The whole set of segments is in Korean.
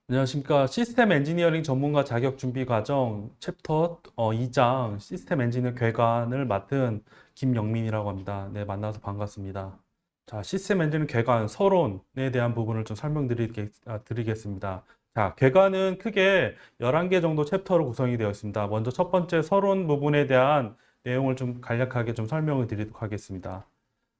안녕하십니까. 시스템 엔지니어링 전문가 자격 준비 과정 챕터 2장 시스템 엔지니어 궤관을 맡은 김영민이라고 합니다. 네, 만나서 반갑습니다. 자, 시스템 엔지니어 궤관 서론에 대한 부분을 좀 드리겠습니다. 자, 궤관은 크게 11개 정도 챕터로 구성이 되어 있습니다. 먼저 첫 번째 서론 부분에 대한 내용을 좀 간략하게 좀 설명을 드리도록 하겠습니다.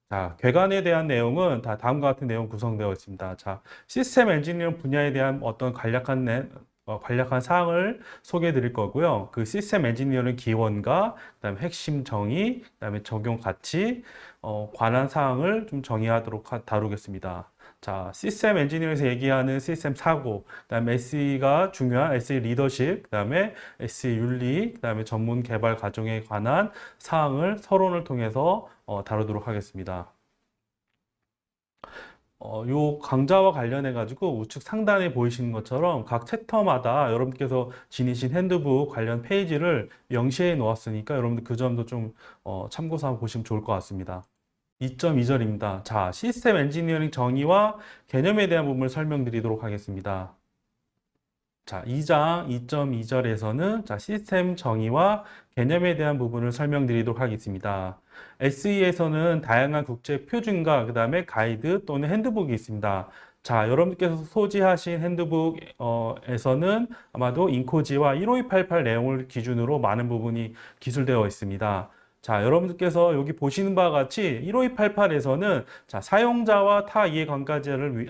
자, 궤관에 대한 내용은 다 다음과 같은 내용 구성되어 있습니다. 자, 시스템 엔지니어링 분야에 대한 어떤 간략한 사항을 소개해 드릴 거고요. 그 시스템 엔지니어링 기원과 그다음에 핵심 정의, 그다음에 적용 가치, 관한 사항을 좀 다루겠습니다. 자, 시스템 엔지니어링에서 얘기하는 시스템 사고, 그다음에 SE가 중요한 SE 리더십, 그다음에 SE 윤리, 그다음에 전문 개발 과정에 관한 사항을 서론을 통해서 다루도록 하겠습니다. 요 강좌와 관련해 가지고 우측 상단에 보이시는 것처럼 각 챕터마다 여러분께서 지니신 핸드북 관련 페이지를 명시해 놓았으니까 여러분들 그 점도 좀 참고서 보시면 좋을 것 같습니다. 2.2절입니다. 자, 시스템 엔지니어링 정의와 개념에 대한 부분을 설명드리도록 하겠습니다. 자, 2장 2.2절에서는 자, 시스템 정의와 개념에 대한 부분을 설명드리도록 하겠습니다. SE에서는 다양한 국제 표준과 그 다음에 가이드 또는 핸드북이 있습니다. 자, 여러분께서 소지하신 핸드북에서는 아마도 인코지와 15288 내용을 기준으로 많은 부분이 기술되어 있습니다. 자, 여러분들께서 여기 보시는 바와 같이 15288에서는 자, 사용자와 타 이해관계자들을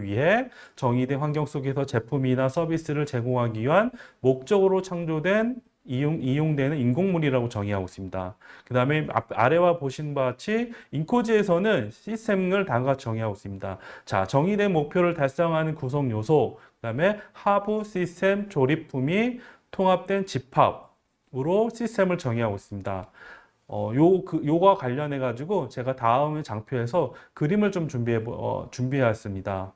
위해 정의된 환경 속에서 제품이나 서비스를 제공하기 위한 목적으로 창조된 이용되는 인공물이라고 정의하고 있습니다. 그 다음에 아래와 보신 바와 같이 인코지에서는 시스템을 다음과 같이 정의하고 있습니다. 자, 정의된 목표를 달성하는 구성 요소, 그 다음에 하부 시스템 조립품이 통합된 집합으로 시스템을 정의하고 있습니다. 요과 관련해 가지고 제가 다음 장표에서 그림을 좀 준비했습니다.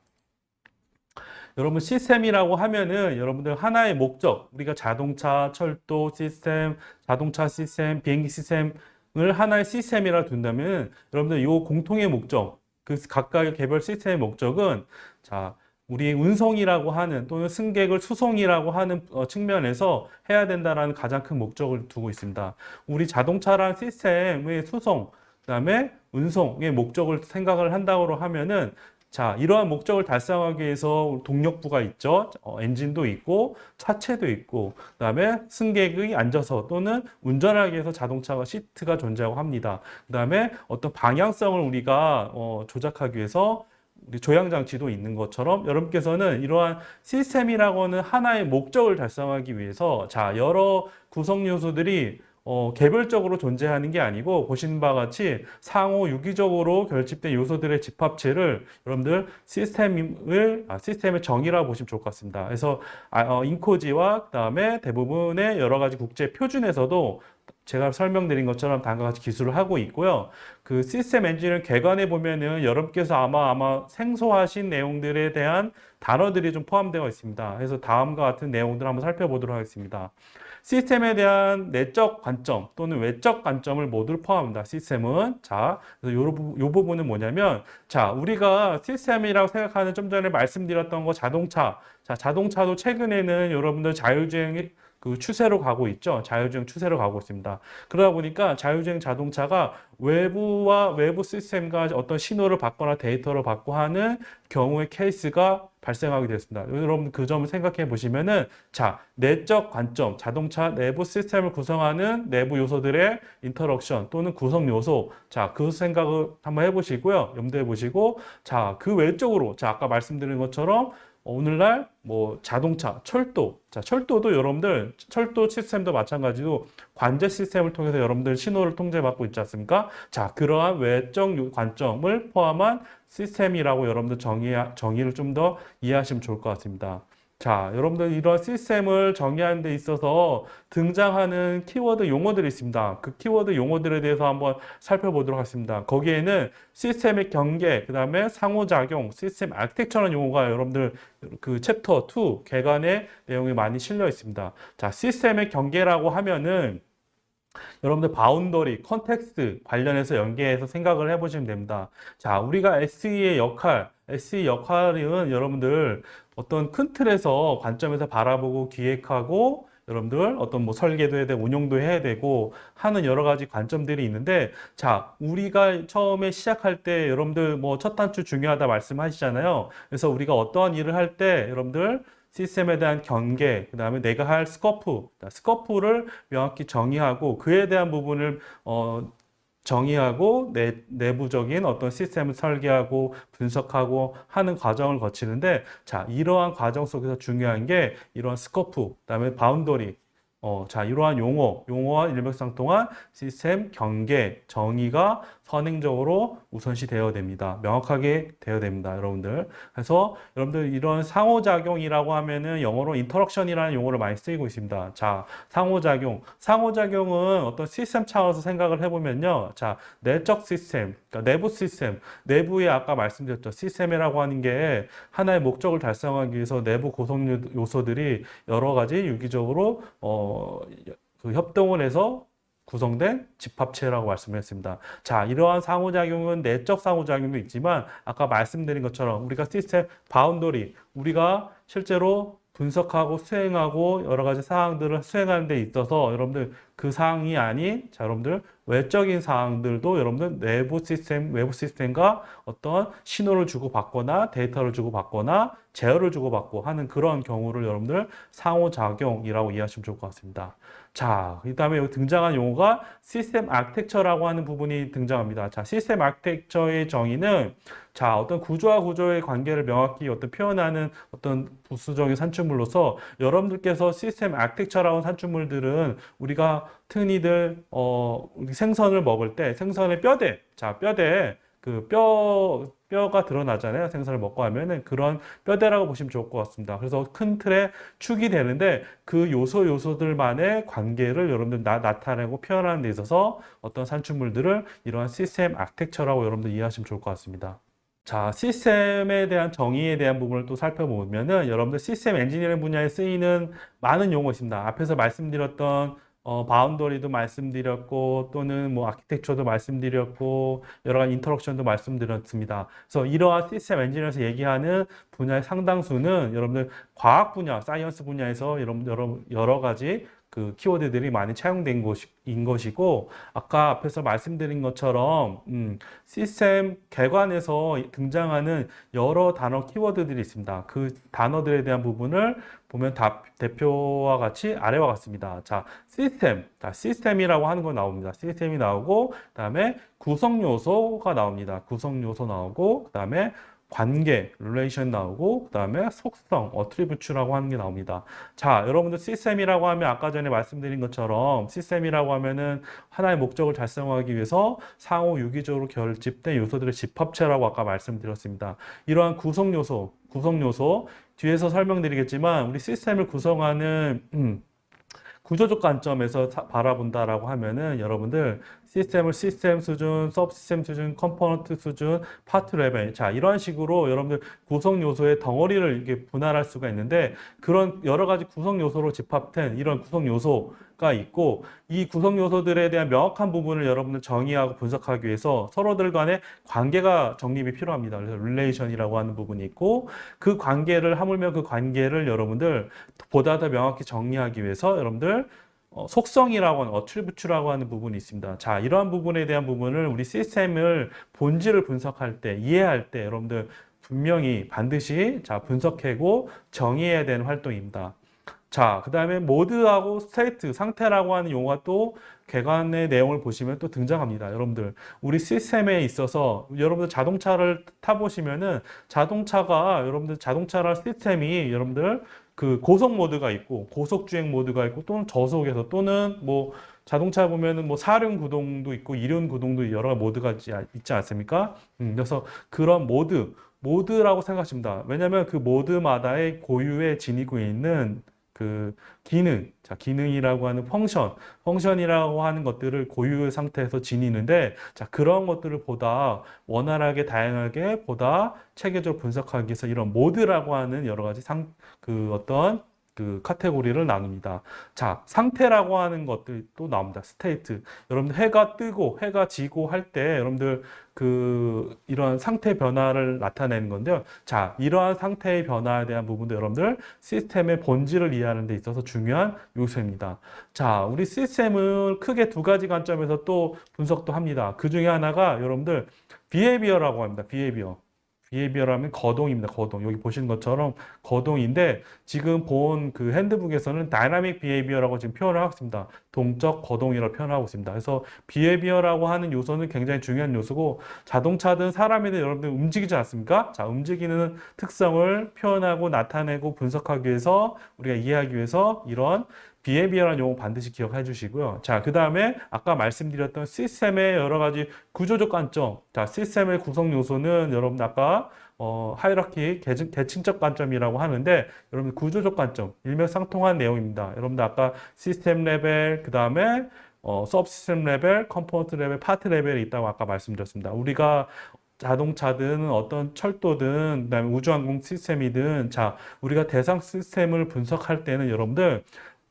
여러분 시스템이라고 하면은 여러분들 하나의 목적, 우리가 자동차, 철도 시스템, 자동차 시스템, 비행기 시스템을 하나의 시스템이라 둔다면 여러분들 요 공통의 목적, 그 각각의 개별 시스템의 목적은 자, 우리 운송이라고 하는 또는 승객을 수송이라고 하는 측면에서 해야 된다라는 가장 큰 목적을 두고 있습니다. 우리 자동차란 시스템의 수송, 그다음에 운송의 목적을 생각을 한다고 하면은 자, 이러한 목적을 달성하기 위해서 동력부가 있죠. 엔진도 있고, 차체도 있고, 그 다음에 승객이 앉아서 또는 운전하기 위해서 자동차가 시트가 존재하고 합니다. 그 다음에 어떤 방향성을 우리가 조작하기 위해서 우리 조향장치도 있는 것처럼 여러분께서는 이러한 시스템이라고는 하나의 목적을 달성하기 위해서 자, 여러 구성 요소들이 개별적으로 존재하는 게 아니고 보시는 바와 같이 상호 유기적으로 결집된 요소들의 집합체를 여러분들 시스템의 정의라고 보시면 좋을 것 같습니다. 그래서 인코지와 그다음에 대부분의 여러 가지 국제 표준에서도 제가 설명드린 것처럼 다음과 같이 기술을 하고 있고요. 그 시스템 엔지니어링 개관에 보면은 여러분께서 아마 생소하신 내용들에 대한 단어들이 좀 포함되어 있습니다. 그래서 다음과 같은 내용들 한번 살펴보도록 하겠습니다. 시스템에 대한 내적 관점 또는 외적 관점을 모두 포함합니다. 시스템은. 자, 그래서 요 부분은 뭐냐면, 자, 우리가 시스템이라고 생각하는 좀 전에 말씀드렸던 거 자동차. 자, 자동차도 최근에는 여러분들 자율주행 그 추세로 가고 있죠. 자율주행 추세로 가고 있습니다. 그러다 보니까 자율주행 자동차가 외부 시스템과 어떤 신호를 받거나 데이터를 받고 하는 경우의 케이스가 발생하게 되었습니다. 여러분 그 점을 생각해 보시면은 자, 내적 관점, 자동차 내부 시스템을 구성하는 내부 요소들의 인터럭션 또는 구성 요소. 자, 그 생각을 한번 해 보시고요. 염두해 보시고 자, 그 외적으로 자, 아까 말씀드린 것처럼 오늘날 뭐 자동차, 철도, 자 철도도 여러분들 철도 시스템도 마찬가지로 관제 시스템을 통해서 여러분들 신호를 통제받고 있지 않습니까? 자 그러한 외적 관점을 포함한 시스템이라고 여러분들 정의를 좀 더 이해하시면 좋을 것 같습니다. 자, 여러분들 이런 시스템을 정의하는 데 있어서 등장하는 키워드 용어들이 있습니다. 그 키워드 용어들에 대해서 한번 살펴보도록 하겠습니다. 거기에는 시스템의 경계, 그 다음에 상호작용, 시스템 아키텍처라는 용어가 여러분들 그 챕터 2 개관의 내용이 많이 실려 있습니다. 자, 시스템의 경계라고 하면은 여러분들 바운더리, 컨텍스트 관련해서 연계해서 생각을 해보시면 됩니다. 자, 우리가 SE 역할은 여러분들 어떤 큰 틀에서 관점에서 바라보고 기획하고 여러분들 어떤 뭐 설계도 해야 되고 운영도 해야 되고 하는 여러 가지 관점들이 있는데 자, 우리가 처음에 시작할 때 여러분들 뭐 첫 단추 중요하다 말씀하시잖아요. 그래서 우리가 어떠한 일을 할 때 여러분들 시스템에 대한 경계, 그다음에 내가 할 스코프를 명확히 정의하고 그에 대한 부분을 정의하고 내부적인 어떤 시스템을 설계하고 분석하고 하는 과정을 거치는데 자, 이러한 과정 속에서 중요한 게 이러한 스코프, 그다음에 바운더리, 자, 이러한 용어와 일맥상통한 시스템 경계, 정의가 선행적으로 우선시 되어야 됩니다. 명확하게 되어야 됩니다, 여러분들. 그래서 여러분들 이런 상호작용이라고 하면은 영어로 인터럭션이라는 용어를 많이 쓰이고 있습니다. 자, 상호작용은 어떤 시스템 차원에서 생각을 해보면요. 자, 내적 시스템, 그러니까 내부 시스템, 내부에 아까 말씀드렸죠. 시스템이라고 하는 게 하나의 목적을 달성하기 위해서 내부 구성 요소들이 여러 가지 유기적으로 그 협동을 해서 구성된 집합체라고 말씀했습니다. 자, 이러한 상호작용은 내적 상호작용도 있지만 아까 말씀드린 것처럼 우리가 시스템 바운더리, 우리가 실제로 분석하고 수행하고 여러 가지 사항들을 수행하는 데 있어서 여러분들 그 사항이 아닌 자, 여러분들 외적인 사항들도 여러분들 내부 시스템, 외부 시스템과 어떤 신호를 주고받거나 데이터를 주고받거나 제어를 주고받고 하는 그런 경우를 여러분들 상호작용이라고 이해하시면 좋을 것 같습니다. 자, 그 다음에 여기 등장한 용어가 시스템 아키텍처라고 하는 부분이 등장합니다. 자, 시스템 아키텍처의 정의는 자, 어떤 구조와 구조의 관계를 명확히 어떤 표현하는 어떤 부수적인 산출물로서 여러분들께서 시스템 아키텍처라고 하는 산출물들은 우리가 흔히들 우리 생선을 먹을 때 생선의 뼈대, 자, 뼈대 그 뼈가 드러나잖아요. 생선을 먹고 하면은 그런 뼈대라고 보시면 좋을 것 같습니다. 그래서 큰 틀에 축이 되는데 그 요소들만의 관계를 여러분들 나타내고 표현하는 데 있어서 어떤 산출물들을 이러한 시스템 아키텍처라고 여러분들 이해하시면 좋을 것 같습니다. 자, 시스템에 대한 정의에 대한 부분을 또 살펴보면은 여러분들 시스템 엔지니어링 분야에 쓰이는 많은 용어 있습니다. 앞에서 말씀드렸던 바운더리도 말씀드렸고 또는 뭐 아키텍처도 말씀드렸고 여러 가지 인터럭션도 말씀드렸습니다. 그래서 이러한 시스템 엔지니어에서 얘기하는 분야의 상당수는 여러분들 과학 분야, 사이언스 분야에서 여러 가지 그 키워드들이 많이 차용된 것이고 아까 앞에서 말씀드린 것처럼 시스템 개관에서 등장하는 여러 단어 키워드들이 있습니다. 그 단어들에 대한 부분을 보면 대표와 같이 아래와 같습니다. 자, 시스템이라고 하는 거 나옵니다. 시스템이 나오고 그다음에 구성 요소가 나옵니다. 구성 요소 나오고 그다음에 관계, 릴레이션 나오고 그다음에 속성, 어트리뷰츠라고 하는 게 나옵니다. 자, 여러분들 시스템이라고 하면 아까 전에 말씀드린 것처럼 시스템이라고 하면은 하나의 목적을 달성하기 위해서 상호 유기적으로 결집된 요소들의 집합체라고 아까 말씀드렸습니다. 이러한 구성 요소 뒤에서 설명드리겠지만 우리 시스템을 구성하는 구조적 관점에서 바라본다라고 하면은 여러분들 시스템을 시스템 수준, 서브시스템 수준, 컴포넌트 수준, 파트 레벨 자 이런 식으로 여러분들 구성 요소의 덩어리를 이렇게 분할할 수가 있는데 그런 여러 가지 구성 요소로 집합된 이런 구성 요소가 있고 이 구성 요소들에 대한 명확한 부분을 여러분들 정의하고 분석하기 위해서 서로들 간의 관계가 정립이 필요합니다. 그래서 릴레이션이라고 하는 부분이 있고 그 관계를 하물며 그 관계를 여러분들 보다 더 명확히 정리하기 위해서 여러분들 속성이라고 하는 어트리뷰츠라고 하는 부분이 있습니다. 자, 이러한 부분에 대한 부분을 우리 시스템을 본질을 분석할 때, 이해할 때 여러분들 분명히 반드시 자 분석하고 정의해야 되는 활동입니다. 자, 그 다음에 모드하고 스테이트, 상태라고 하는 용어가 또 개관의 내용을 보시면 또 등장합니다. 여러분들, 우리 시스템에 있어서 여러분들 자동차를 타보시면은 여러분들 자동차랑 시스템이 여러분들 그 고속 모드가 있고 고속 주행 모드가 있고 또는 저속에서 또는 뭐 자동차 보면은 뭐 사륜 구동도 있고 이륜 구동도 여러 모드가 있지 않습니까? 그래서 그런 모드라고 생각하십니다. 왜냐하면 그 모드마다의 고유에 지니고 있는 그 기능이라고 하는 펑션이라고 하는 것들을 고유의 상태에서 지니는데, 자, 그런 것들을 보다 원활하게, 다양하게, 보다 체계적으로 분석하기 위해서 이런 모드라고 하는 여러 가지 어떤 그 카테고리를 나눕니다. 자, 상태라고 하는 것들이 또 나옵니다. 스테이트. 여러분들 해가 뜨고 해가 지고 할 때 여러분들 이런 상태 변화를 나타내는 건데요. 자, 이러한 상태의 변화에 대한 부분도 여러분들 시스템의 본질을 이해하는 데 있어서 중요한 요소입니다. 자, 우리 시스템을 크게 두 가지 관점에서 또 분석도 합니다. 그 중에 하나가 여러분들 비헤이비어라고 합니다. 비헤이비어라면 거동입니다. 거동. 여기 보시는 것처럼 거동인데 지금 본 그 핸드북에서는 다이나믹 비헤이비어라고 지금 표현을 하고 있습니다. 동적 거동이라고 표현하고 있습니다. 그래서 비헤이비어라고 하는 요소는 굉장히 중요한 요소고 자동차든 사람이든 여러분들 움직이지 않습니까? 자, 움직이는 특성을 표현하고 나타내고 분석하기 위해서 우리가 이해하기 위해서 이런 비헤이비어라는 용어 반드시 기억해 주시고요. 자, 그 다음에 아까 말씀드렸던 시스템의 여러 가지 구조적 관점. 자, 시스템의 구성 요소는 여러분 아까 하이라키 계층적 관점이라고 하는데 여러분 구조적 관점, 일맥상통한 내용입니다. 여러분들 아까 시스템 레벨, 그 다음에 서브시스템 레벨, 컴포넌트 레벨, 파트 레벨이 있다고 아까 말씀드렸습니다. 우리가 자동차든 어떤 철도든 그다음에 우주항공 시스템이든 자, 우리가 대상 시스템을 분석할 때는 여러분들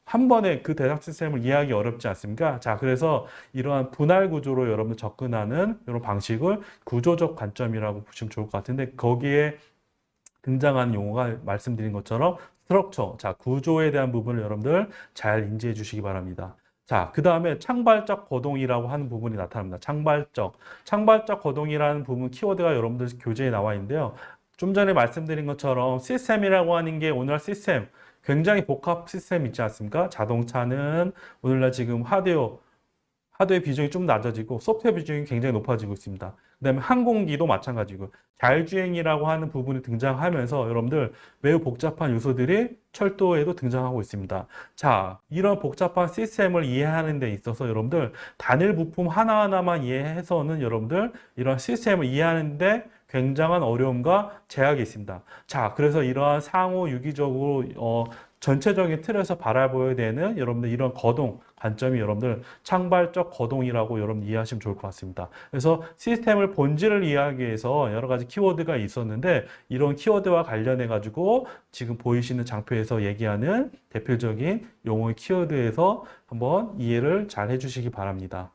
한 번에 그 대상 시스템을 이해하기 어렵지 않습니까? 자, 그래서 이러한 분할 구조로 여러분들 접근하는 이런 방식을 구조적 관점이라고 보시면 좋을 것 같은데 거기에 등장하는 용어가 말씀드린 것처럼 스트럭처, 자, 구조에 대한 부분을 여러분들 잘 인지해 주시기 바랍니다. 자, 그 다음에 창발적 거동이라고 하는 부분이 나타납니다. 창발적 거동이라는 부분 키워드가 여러분들 교재에 나와 있는데요. 좀 전에 말씀드린 것처럼 시스템이라고 하는 게 오늘날 시스템 굉장히 복합 시스템 있지 않습니까? 자동차는 오늘날 지금 하드웨어 비중이 좀 낮아지고 소프트웨어 비중이 굉장히 높아지고 있습니다. 그 다음에 항공기도 마찬가지고 자율주행이라고 하는 부분이 등장하면서 여러분들 매우 복잡한 요소들이 철도에도 등장하고 있습니다. 자, 이런 복잡한 시스템을 이해하는 데 있어서 여러분들 단일 부품 하나하나만 이해해서는 여러분들 이런 시스템을 이해하는 데 굉장한 어려움과 제약이 있습니다. 자, 그래서 이러한 상호 유기적으로 전체적인 틀에서 바라보아야 되는 여러분들 이런 거동 관점이 여러분들 창발적 거동이라고 여러분 이해하시면 좋을 것 같습니다. 그래서 시스템을 본질을 이해하기 위해서 여러 가지 키워드가 있었는데 이런 키워드와 관련해 가지고 지금 보이시는 장표에서 얘기하는 대표적인 용어의 키워드에서 한번 이해를 잘 해주시기 바랍니다.